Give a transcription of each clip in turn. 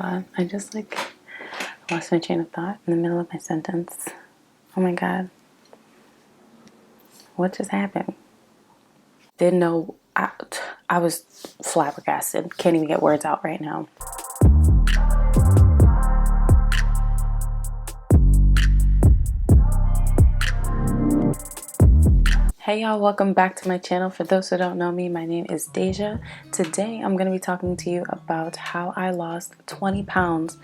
god, I just lost my chain of thought in the middle of my sentence. Oh my god. What just happened? Didn't know. I was flabbergasted. Can't even get words out right now. Hey y'all, welcome back to my channel. For those who don't know me, my name is Deja. Today I'm going to be talking to you about how I lost 20 pounds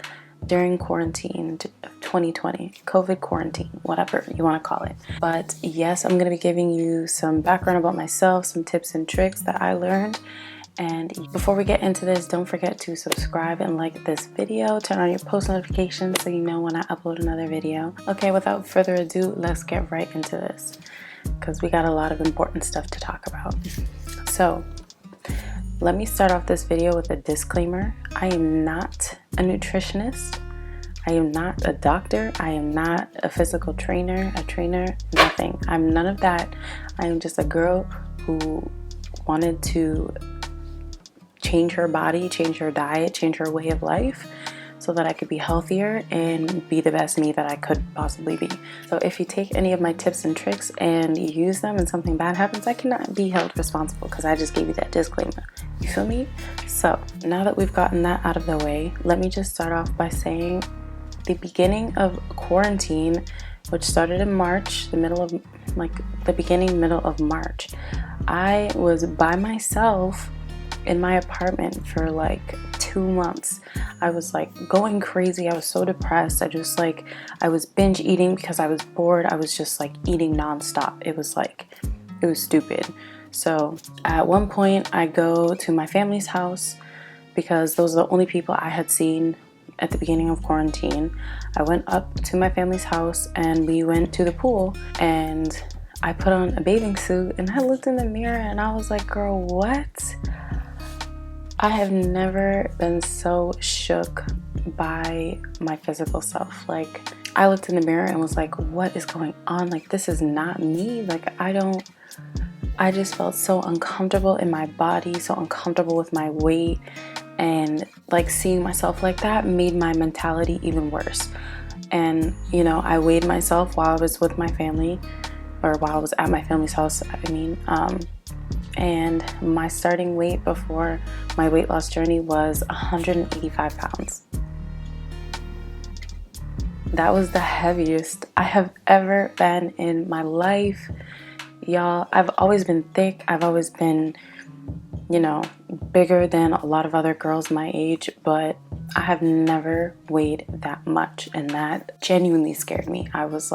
during quarantine 2020, COVID quarantine, whatever you want to call it. But yes, I'm going to be giving you some background about myself, some tips and tricks that I learned. And before we get into this, don't forget to subscribe and like this video. Turn on your post notifications so you know when I upload another video. Okay, without further ado, let's get right into this, because we got a lot of important stuff to talk about. So let me start off this video with a disclaimer. I am not a nutritionist. I am not a doctor. I am not a physical trainer, nothing. I'm none of that. I am just a girl who wanted to change her body, change her diet, change her way of life, so that I could be healthier and be the best me that I could possibly be. So if you take any of my tips and tricks and you use them and something bad happens, I cannot be held responsible because I just gave you that disclaimer. You feel me? So now that we've gotten that out of the way, let me just start off by saying the beginning of quarantine, which started in March, middle of March, I was by myself in my apartment for 2 months. I was going crazy. I was so depressed. I was binge eating because I was bored. I was just eating nonstop. It was stupid. So at one point I go to my family's house because those are the only people I had seen at the beginning of quarantine. I went up to my family's house and we went to the pool, and I put on a bathing suit and I looked in the mirror and I was like, girl, what? I have never been so shook by my physical self. I looked in the mirror and was like, what is going on? This is not me. I just felt so uncomfortable in my body, so uncomfortable with my weight, and seeing myself like that made my mentality even worse. And I weighed myself while I was with my family, or while I was at my family's house, and my starting weight before my weight loss journey was 185 pounds. That was the heaviest I have ever been in my life. Y'all, I've always been thick. I've always been, bigger than a lot of other girls my age, but I have never weighed that much, and that genuinely scared me. I was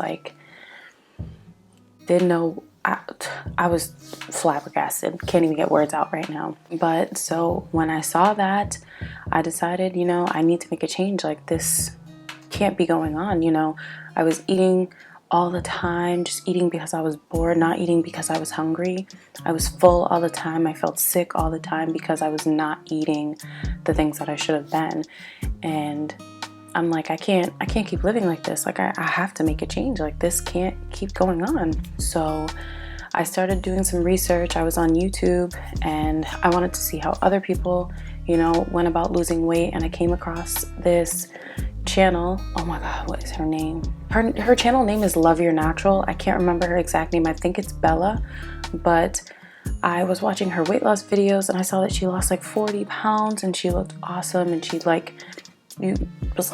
didn't know. I was flabbergasted. Can't even get words out right now. But so when I saw that, I decided, I need to make a change. This can't be going on. I was eating all the time, just eating because I was bored, not eating because I was hungry. I was full all the time. I felt sick all the time because I was not eating the things that I should have been. And I'm I can't keep living like this. I have to make a change. This can't keep going on. So I started doing some research. I was on YouTube and I wanted to see how other people, went about losing weight. And I came across this channel. Oh my God, what is her name? Her channel name is Love Your Natural. I can't remember her exact name. I think it's Bella. But I was watching her weight loss videos and I saw that she lost 40 pounds and she looked awesome, and she was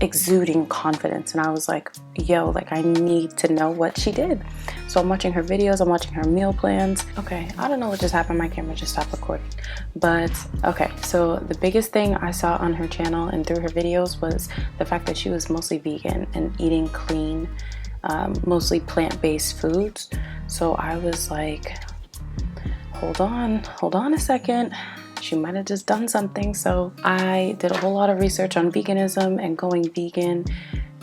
exuding confidence, and I was yo, I need to know what she did. So I'm watching her videos, I'm watching her meal plans. Okay, I don't know what just happened. My camera just stopped recording. But okay, so the biggest thing I saw on her channel and through her videos was the fact that she was mostly vegan and eating clean, mostly plant-based foods. So I was hold on a second. She might have just done something. So I did a whole lot of research on veganism and going vegan,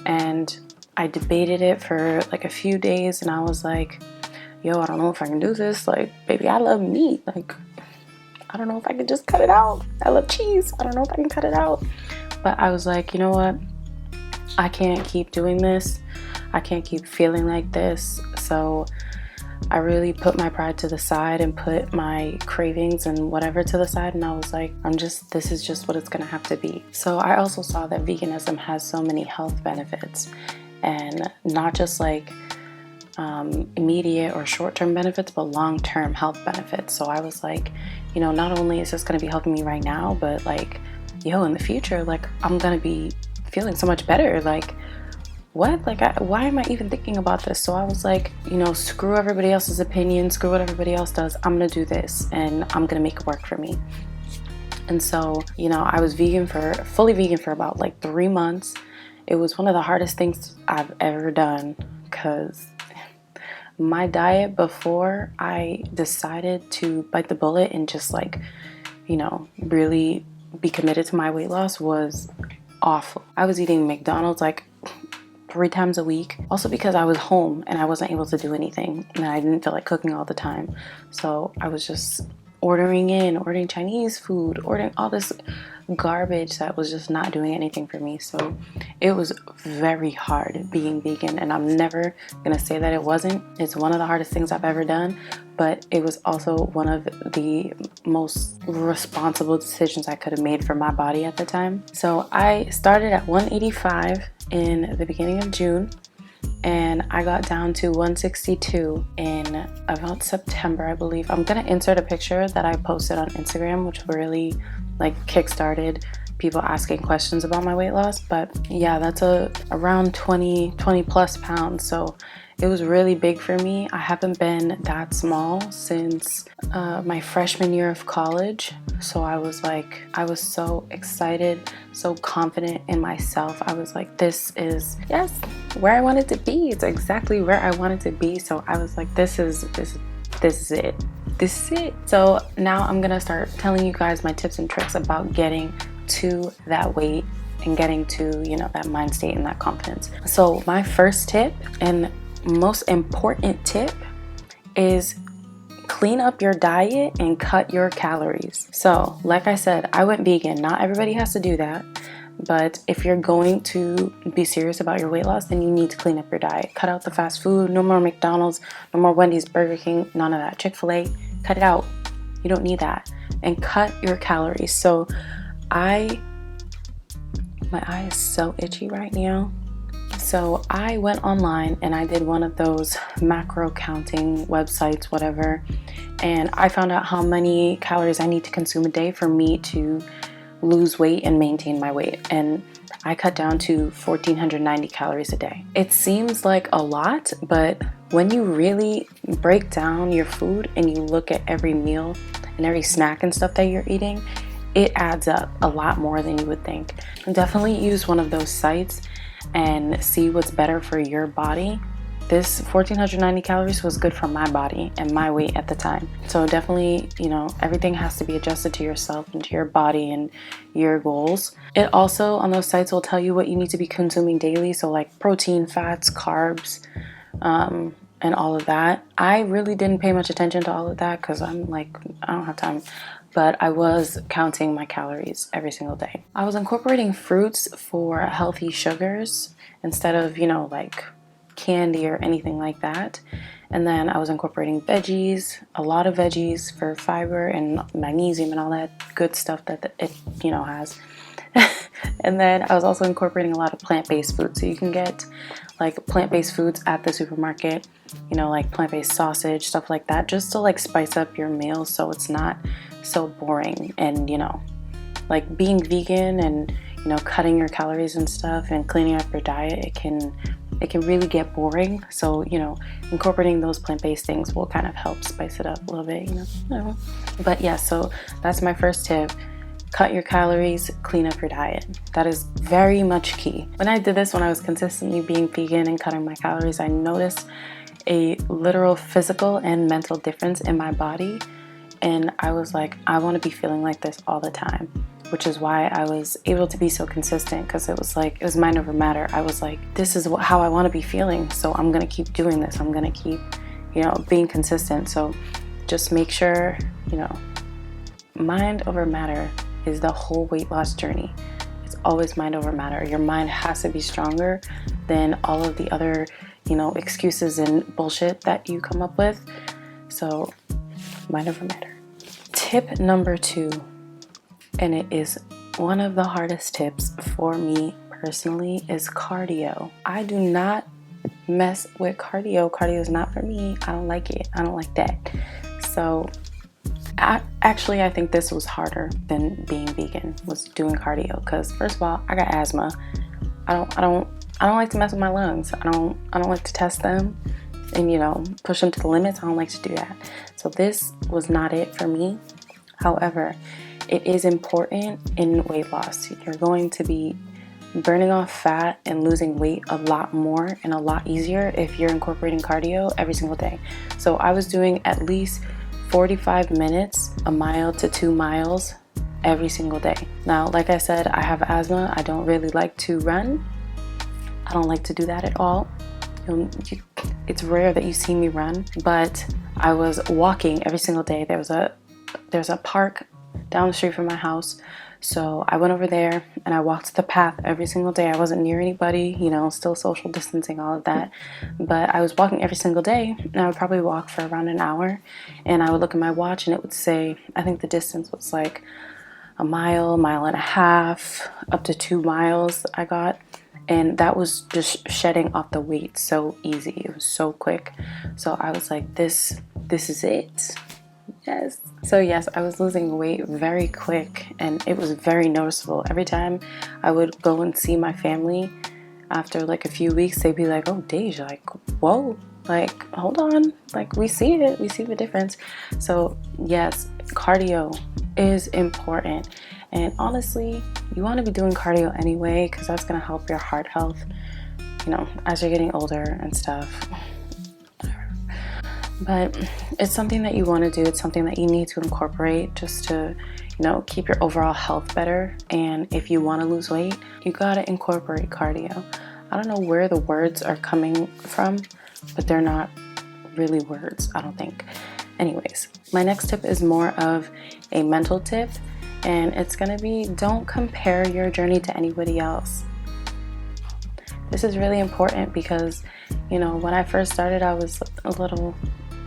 and I debated it for a few days, and I was yo, I don't know if I can do this. Baby, I love meat. I don't know if I can just cut it out. I love cheese. I don't know if I can cut it out. But I was you know what? I can't keep doing this. I can't keep feeling like this. So I really put my pride to the side and put my cravings and whatever to the side, and I was like, this is just what it's gonna have to be. So I also saw that veganism has so many health benefits, and not just like immediate or short-term benefits, but long-term health benefits. So I was like, not only is this gonna be helping me right now, but like, in the future, like, I'm gonna be feeling so much better. Like, what? Like, why am I even thinking about this? So I was like, screw everybody else's opinion, screw what everybody else does. I'm gonna do this, and I'm gonna make it work for me. And so, I was fully vegan for about like 3 months. It was one of the hardest things I've ever done, because my diet before I decided to bite the bullet and just like, really be committed to my weight loss was awful. I was eating McDonald's like 3 times a week, also because I was home and I wasn't able to do anything and I didn't feel like cooking all the time. So I was just ordering Chinese food, ordering all this garbage that was just not doing anything for me. So it was very hard being vegan, and I'm never gonna say that it wasn't. It's one of the hardest things I've ever done, but it was also one of the most responsible decisions I could have made for my body at the time. So I started at 185 in the beginning of June, and I got down to 162 in about September, I believe. I'm gonna insert a picture that I posted on Instagram, which really like kickstarted people asking questions about my weight loss. But yeah, that's around 20 plus pounds. So it was really big for me. I haven't been that small since my freshman year of college. So I was so excited, so confident in myself. I was like, this is, yes, where I wanted to be. It's exactly where I wanted to be. So I was like, this is it. This is it. So now I'm gonna start telling you guys my tips and tricks about getting to that weight and getting to, that mind state and that confidence. So my first tip and most important tip is clean up your diet and cut your calories. So like I said, I went vegan. Not everybody has to do that, but if you're going to be serious about your weight loss, then you need to clean up your diet. Cut out the fast food. No more McDonald's, no more Wendy's, Burger King, none of that. Chick-fil-A, cut it out. You don't need that. And cut your calories. So my eye is so itchy right now. So I went online and I did one of those macro counting websites, whatever, and I found out how many calories I need to consume a day for me to lose weight and maintain my weight. And I cut down to 1,490 calories a day. It seems like a lot, but when you really break down your food and you look at every meal and every snack and stuff that you're eating, it adds up a lot more than you would think. Definitely use one of those sites and see what's better for your body. This 1,490 calories was good for my body and my weight at the time. So definitely, everything has to be adjusted to yourself and to your body and your goals. It also, on those sites, will tell you what you need to be consuming daily. So like protein, fats, carbs, and all of that. I really didn't pay much attention to all of that because I'm like, I don't have time. But I was counting my calories every single day. I was incorporating fruits for healthy sugars instead of, like candy or anything like that. And then I was incorporating veggies, a lot of veggies for fiber and magnesium and all that good stuff that it, has. And then I was also incorporating a lot of plant-based foods. So you can get like plant-based foods at the supermarket, like plant-based sausage, stuff like that, just to like spice up your meals so it's not so boring. And like being vegan and cutting your calories and stuff and cleaning up your diet, it can really get boring. So incorporating those plant-based things will kind of help spice it up a little bit. But yeah, so that's my first tip. Cut your calories, clean up your diet. That is very much key. When I did this, when I was consistently being vegan and cutting my calories, I noticed a literal physical and mental difference in my body. And I was like, I want to be feeling like this all the time, which is why I was able to be so consistent, because it was mind over matter. I was like, this is how I want to be feeling, so I'm going to keep doing this. I'm going to keep, being consistent. So just make sure, mind over matter is the whole weight loss journey. It's always mind over matter. Your mind has to be stronger than all of the other, excuses and bullshit that you come up with. So might never matter. Tip number 2, and it is one of the hardest tips for me personally, is cardio. I do not mess with cardio. Cardio is not for me. I don't like it. I don't like that. So I think this was harder than being vegan, was doing cardio, because first of all, I got asthma. I don't like to mess with my lungs. I don't like to test them and push them to the limits. I don't like to do that. So this was not it for me. However, it is important in weight loss. You're going to be burning off fat and losing weight a lot more and a lot easier if you're incorporating cardio every single day. So I was doing at least 45 minutes, a mile to 2 miles every single day. Now, like I said, I have asthma. I don't really like to run. I don't like to do that at all. It's rare that you see me run, but I was walking every single day. There's a park down the street from my house. So I went over there and I walked the path every single day. I wasn't near anybody, still social distancing, all of that. But I was walking every single day, and I would probably walk for around an hour. And I would look at my watch and it would say, I think the distance was like a mile and a half, up to 2 miles I got. And that was just shedding off the weight so easy. It was so quick. So I was like, this is it. Yes. So yes, I was losing weight very quick, and it was very noticeable. Every time I would go and see my family after like a few weeks, they'd be like, oh, Deja, like, whoa, like, hold on, like, we see it, we see the difference. So yes, cardio is important. And honestly, you want to be doing cardio anyway, because that's going to help your heart health, as you're getting older and stuff. But it's something that you want to do. It's something that you need to incorporate just to, keep your overall health better. And if you want to lose weight, you got to incorporate cardio. I don't know where the words are coming from, but they're not really words, I don't think. Anyways, my next tip is more of a mental tip, and it's going to be, don't compare your journey to anybody else. This is really important because, when I first started, I was a little,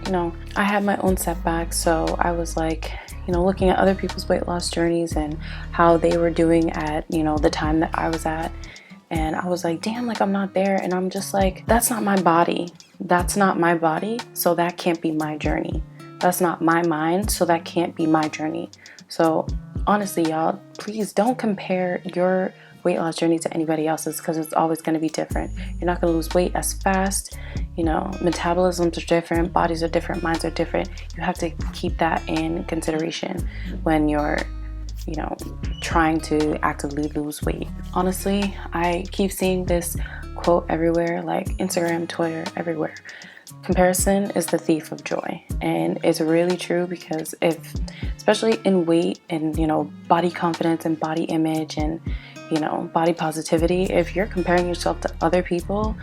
I had my own setbacks. So I was like, looking at other people's weight loss journeys and how they were doing at, the time that I was at. And I was like, damn, like, I'm not there. And I'm just like, that's not my body. That's not my body. So that can't be my journey. That's not my mind. So that can't be my journey. So honestly, y'all, please don't compare your weight loss journey to anybody else's, because it's always going to be different. You're not going to lose weight as fast. Metabolisms are different, bodies are different, minds are different. You have to keep that in consideration when you're trying to actively lose weight. Honestly, I keep seeing this quote everywhere, like Instagram, Twitter, everywhere. Comparison is the thief of joy. And it's really true, because especially in weight and body confidence and body image and body positivity, if you're comparing yourself to other people,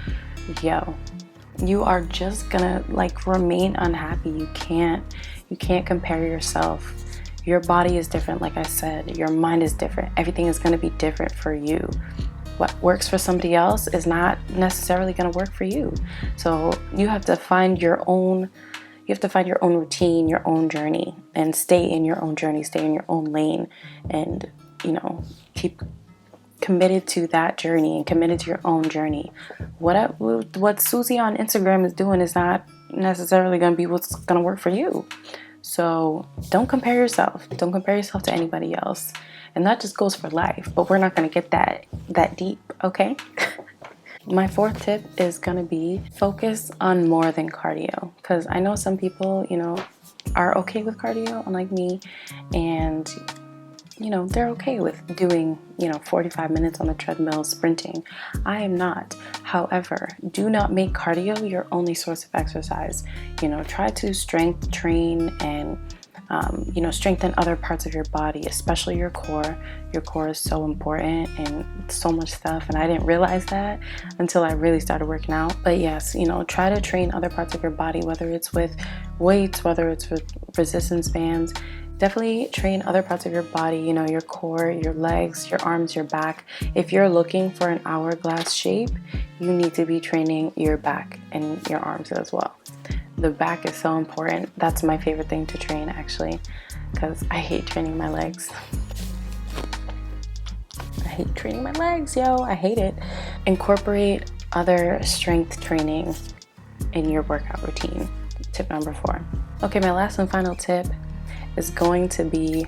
you are just gonna remain unhappy. You can't compare yourself. Your body is different, like I said. Your mind is different. Everything is gonna be different for you. What works for somebody else is not necessarily gonna work for you. So you have to find your own routine, your own journey, and stay in your own journey, stay in your own lane, and keep committed to that journey and committed to your own journey. What Susie on Instagram is doing is not necessarily going to be what's going to work for you. So don't compare yourself. Don't compare yourself to anybody else. And that just goes for life, but we're not going to get that deep, okay? My 4th tip is going to be focus on more than cardio, because I know some people, are okay with cardio, unlike me, and they're okay with doing, 45 minutes on the treadmill sprinting. I am not. However, do not make cardio your only source of exercise. Try to strength train and, strengthen other parts of your body, especially your core. Your core is so important and so much stuff. And I didn't realize that until I really started working out. But yes, try to train other parts of your body, whether it's with weights, whether it's with resistance bands. Definitely train other parts of your body, you know, your core, your legs, your arms, your back. If you're looking for an hourglass shape, you need to be training your back and your arms as well. The back is so important. That's my favorite thing to train, actually, because I hate training my legs. I hate training my legs, yo. I hate it. Incorporate other strength training in your workout routine. Tip number 4. Okay, my last and final tip is going to be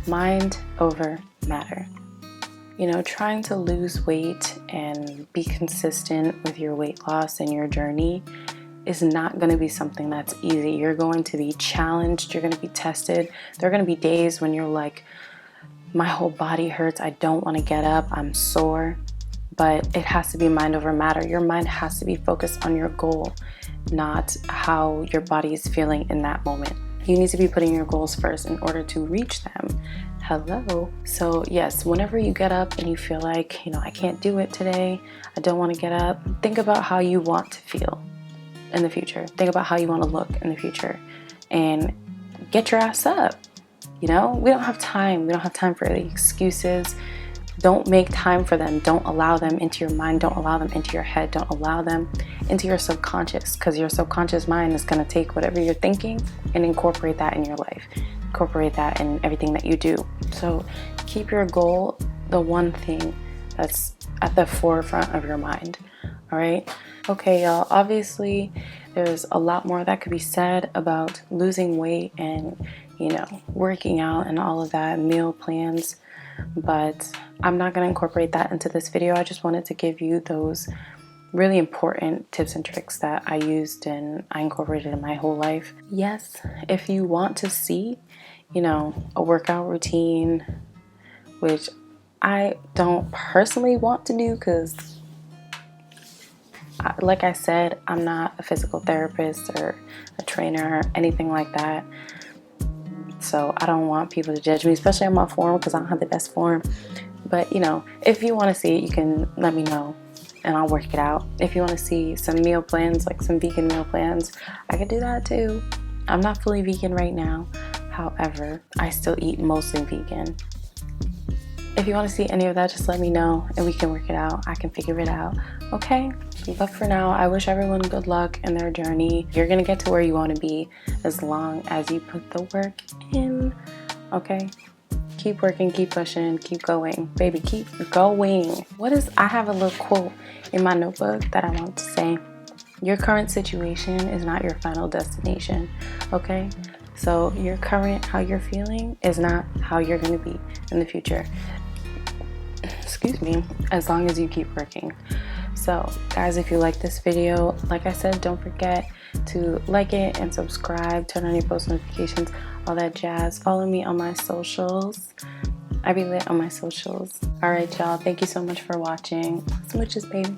mind over matter. You know, trying to lose weight and be consistent with your weight loss and your journey is not going to be something that's easy. You're going to be challenged. You're going to be tested. There are going to be days when you're like, my whole body hurts. I don't want to get up. I'm sore. But it has to be mind over matter. Your mind has to be focused on your goal, not how your body is feeling in that moment. You need to be putting your goals first in order to reach them. Hello. So yes, whenever you get up and you feel like, you know, I can't do it today, I don't want to get up, think about how you want to feel in the future. Think about how you want to look in the future and get your ass up. You know, we don't have time. We don't have time for the excuses. Don't make time for them. Don't allow them into your mind. Don't allow them into your head. Don't allow them into your subconscious, because your subconscious mind is going to take whatever you're thinking and incorporate that in your life. Incorporate that in everything that you do. So keep your goal the one thing that's at the forefront of your mind. All right. Okay, y'all. Obviously, there's a lot more that could be said about losing weight and, you know, working out and all of that, meal plans. But I'm not going to incorporate that into this video. I just wanted to give you those really important tips and tricks that I used and I incorporated in my whole life. Yes, if you want to see, you know, a workout routine, which I don't personally want to do because, like I said, I'm not a physical therapist or a trainer or anything like that. So I don't want people to judge me, especially on my form, because I don't have the best form. But, you know, if you want to see it, you can let me know and I'll work it out. If you want to see some meal plans, like some vegan meal plans, I could do that too. I'm not fully vegan right now. However, I still eat mostly vegan. If you want to see any of that, just let me know and we can work it out. I can figure it out. Okay? But for now, I wish everyone good luck in their journey. You're going to get to where you want to be as long as you put the work in. Okay? Keep working, keep pushing, keep going. Baby, keep going. I have a little quote in my notebook that I want to say. Your current situation is not your final destination. Okay? So your current, how you're feeling, is not how you're going to be in the future. Excuse me, as long as you keep working. So guys, if you like this video, like I said, don't forget to like it and subscribe, turn on your post notifications, all that jazz. Follow me on my socials. I be lit on my socials. All right, y'all, thank you so much for watching. Smooches, baby.